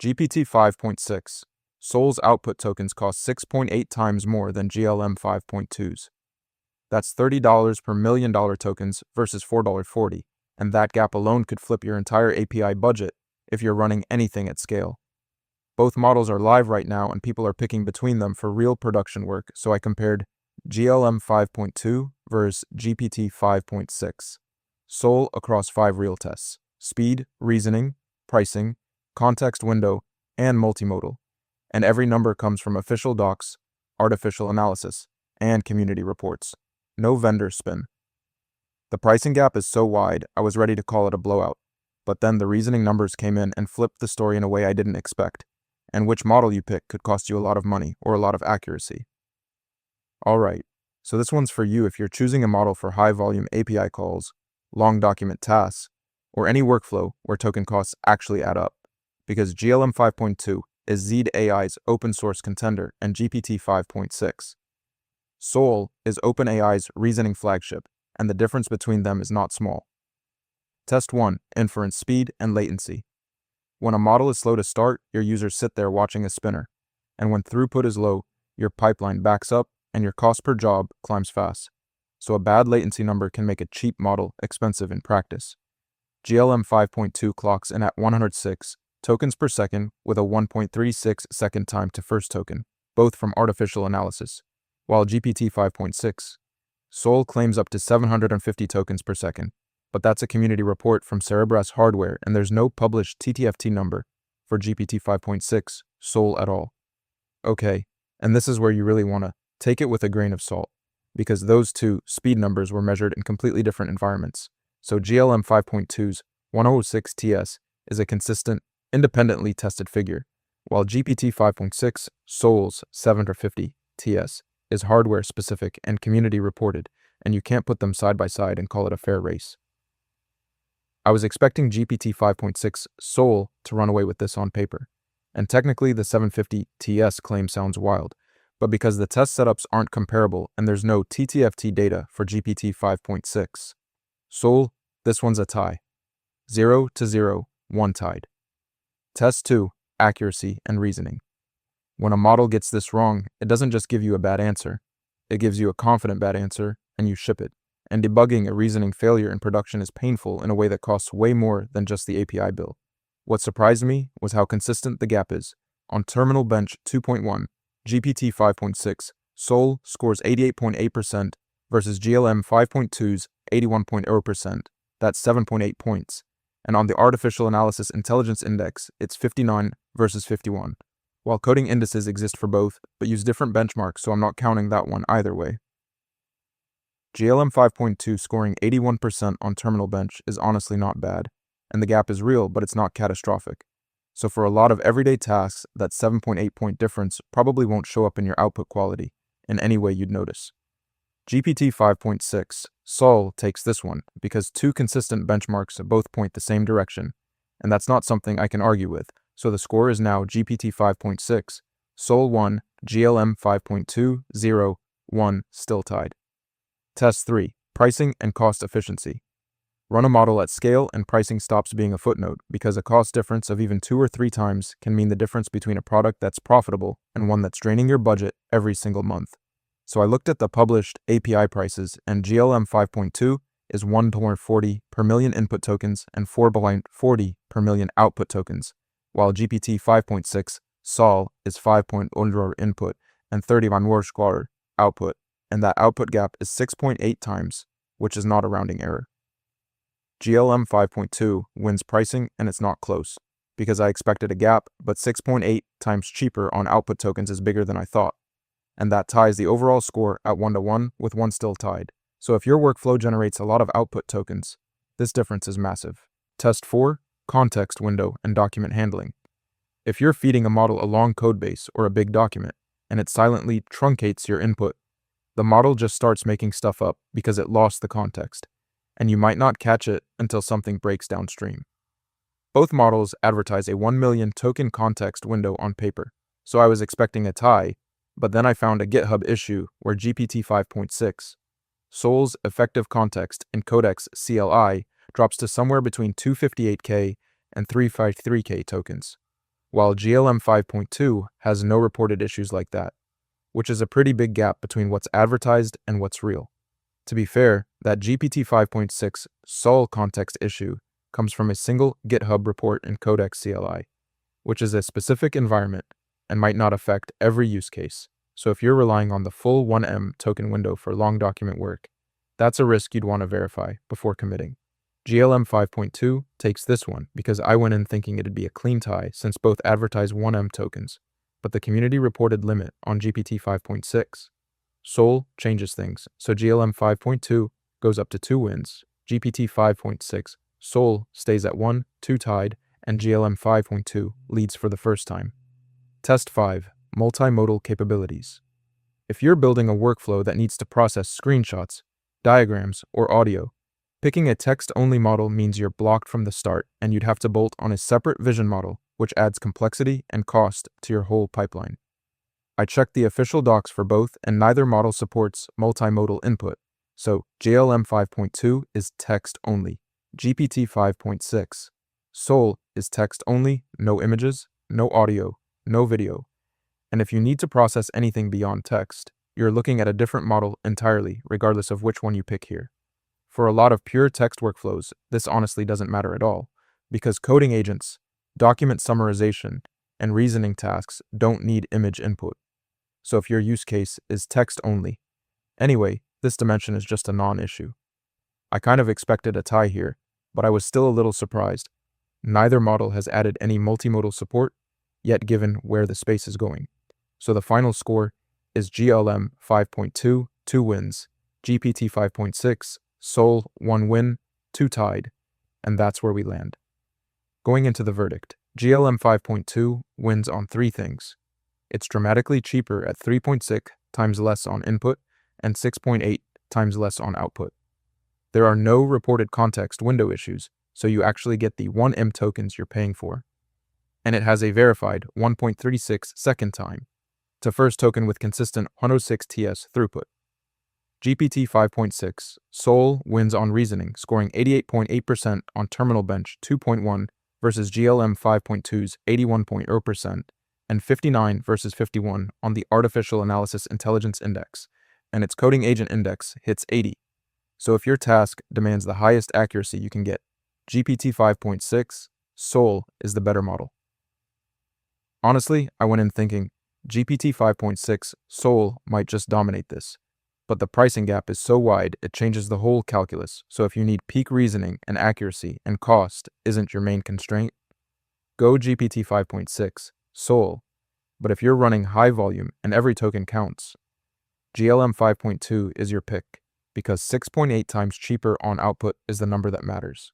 GPT 5.6. Sol's output tokens cost 6.8 times more than GLM 5.2's. That's $30 per $1 million tokens versus $4.40, and that gap alone could flip your entire API budget if you're running anything at scale. Both models are live right now and people are picking between them for real production work, so I compared GLM 5.2 versus GPT 5.6. Sol across 5 real tests: speed, reasoning, pricing, context window, and multimodal. And every number comes from official docs, artificial analysis, and community reports. No vendor spin. The pricing gap is so wide, I was ready to call it a blowout. But then the reasoning numbers came in and flipped the story in a way I didn't expect. And which model you pick could cost you a lot of money or a lot of accuracy. Alright, so this one's for you if you're choosing a model for high-volume API calls, long document tasks, or any workflow where token costs actually add up. Because GLM 5.2 is Zed AI's open source contender and GPT 5.6. Sol is OpenAI's reasoning flagship, and the difference between them is not small. Test 1. Inference speed and latency. When a model is slow to start, your users sit there watching a spinner. And when throughput is low, your pipeline backs up and your cost per job climbs fast. So a bad latency number can make a cheap model expensive in practice. GLM 5.2 clocks in at 106 tokens per second with a 1.36 second time to first token, both from artificial analysis, while GPT 5.6. Sol claims up to 750 tokens per second, but that's a community report from Cerebras Hardware and there's no published TTFT number for GPT 5.6 Sol at all. Okay, and this is where you really want to take it with a grain of salt, because those two speed numbers were measured in completely different environments. So GLM 5.2's 106 TS is a consistent, independently tested figure, while GPT 5.6 Sol's 750 TS is hardware specific and community reported, and you can't put them side by side and call it a fair race. I was expecting GPT 5.6 Sol to run away with this on paper, and technically the 750 TS claim sounds wild, but because the test setups aren't comparable and there's no TTFT data for GPT 5.6. Sol, this one's a tie. 0-0, one tied. Test 2. Accuracy and reasoning. When a model gets this wrong, it doesn't just give you a bad answer. It gives you a confident bad answer, and you ship it. And debugging a reasoning failure in production is painful in a way that costs way more than just the API bill. What surprised me was how consistent the gap is. On Terminal Bench 2.1, GPT 5.6, Sol scores 88.8% versus GLM 5.2's 81.0%. That's 7.8 points. And on the Artificial Analysis Intelligence Index, it's 59 versus 51. While coding indices exist for both, but use different benchmarks, so I'm not counting that one either way. GLM 5.2 scoring 81% on Terminal Bench is honestly not bad, and the gap is real, but it's not catastrophic. So for a lot of everyday tasks, that 7.8 point difference probably won't show up in your output quality in any way you'd notice. GPT 5.6, Sol takes this one because two consistent benchmarks both point the same direction, and that's not something I can argue with, so the score is now GPT 5.6, Sol 1, GLM 5.2, 0, 1, still tied. Test 3. Pricing and cost efficiency. Run a model at scale and pricing stops being a footnote because a cost difference of even 2 or 3 times can mean the difference between a product that's profitable and one that's draining your budget every single month. So I looked at the published API prices, and GLM 5.2 is $1.40 per million input tokens and $4.40 per million output tokens, while GPT 5.6 Sol is $5.00 input and $30 output, and that output gap is 6.8 times, which is not a rounding error. GLM 5.2 wins pricing, and it's not close, because I expected a gap, but 6.8 times cheaper on output tokens is bigger than I thought. And that ties the overall score at 1-1 with one still tied. So if your workflow generates a lot of output tokens, this difference is massive. Test 4. Context window and document handling. If you're feeding a model a long code base or a big document, and it silently truncates your input, the model just starts making stuff up because it lost the context, and you might not catch it until something breaks downstream. Both models advertise a 1 million token context window on paper, so I was expecting a tie, but then I found a GitHub issue where GPT 5.6, Sol's effective context in Codex CLI drops to somewhere between 258K and 353K tokens. while GLM 5.2 has no reported issues like that, which is a pretty big gap between what's advertised and what's real. To be fair, that GPT 5.6 Sol context issue comes from a single GitHub report in Codex CLI, which is a specific environment and might not affect every use case. So if you're relying on the full 1M token window for long document work, that's a risk you'd want to verify before committing. GLM 5.2 takes this one because I went in thinking it'd be a clean tie since both advertise 1M tokens, but the community reported limit on GPT 5.6. Sol changes things, so GLM 5.2 goes up to 2 wins, GPT 5.6 Sol stays at 1, 2 tied, and GLM 5.2 leads for the first time. Test 5. Multimodal capabilities. If you're building a workflow that needs to process screenshots, diagrams, or audio, picking a text-only model means you're blocked from the start and you'd have to bolt on a separate vision model, which adds complexity and cost to your whole pipeline. I checked the official docs for both and neither model supports multimodal input, so GLM 5.2 is text-only. GPT 5.6 Sol is text-only, no images, no audio, no video. And if you need to process anything beyond text, you're looking at a different model entirely, regardless of which one you pick here. For a lot of pure text workflows, this honestly doesn't matter at all, because coding agents, document summarization, and reasoning tasks don't need image input. So if your use case is text only, anyway, this dimension is just a non-issue. I kind of expected a tie here, but I was still a little surprised. Neither model has added any multimodal support, yet given where the space is going. So the final score is GLM 5.2, 2 wins, GPT 5.6, Sol 1 win, 2 tied, and that's where we land. Going into the verdict, GLM 5.2 wins on 3 things. It's dramatically cheaper at 3.6 times less on input and 6.8 times less on output. There are no reported context window issues, so you actually get the 1M tokens you're paying for. And it has a verified 1.36 second time to first token with consistent 106 TS throughput. GPT 5.6 Sol wins on reasoning, scoring 88.8% on Terminal Bench 2.1 versus GLM 5.2's 81.0% and 59 versus 51 on the Artificial Analysis Intelligence Index, and its Coding Agent Index hits 80. So if your task demands the highest accuracy you can get, GPT 5.6 Sol is the better model. Honestly, I went in thinking GPT 5.6 Sol might just dominate this, but the pricing gap is so wide it changes the whole calculus, so if you need peak reasoning and accuracy and cost isn't your main constraint, go GPT 5.6 Sol, but if you're running high volume and every token counts, GLM 5.2 is your pick, because 6.8 times cheaper on output is the number that matters.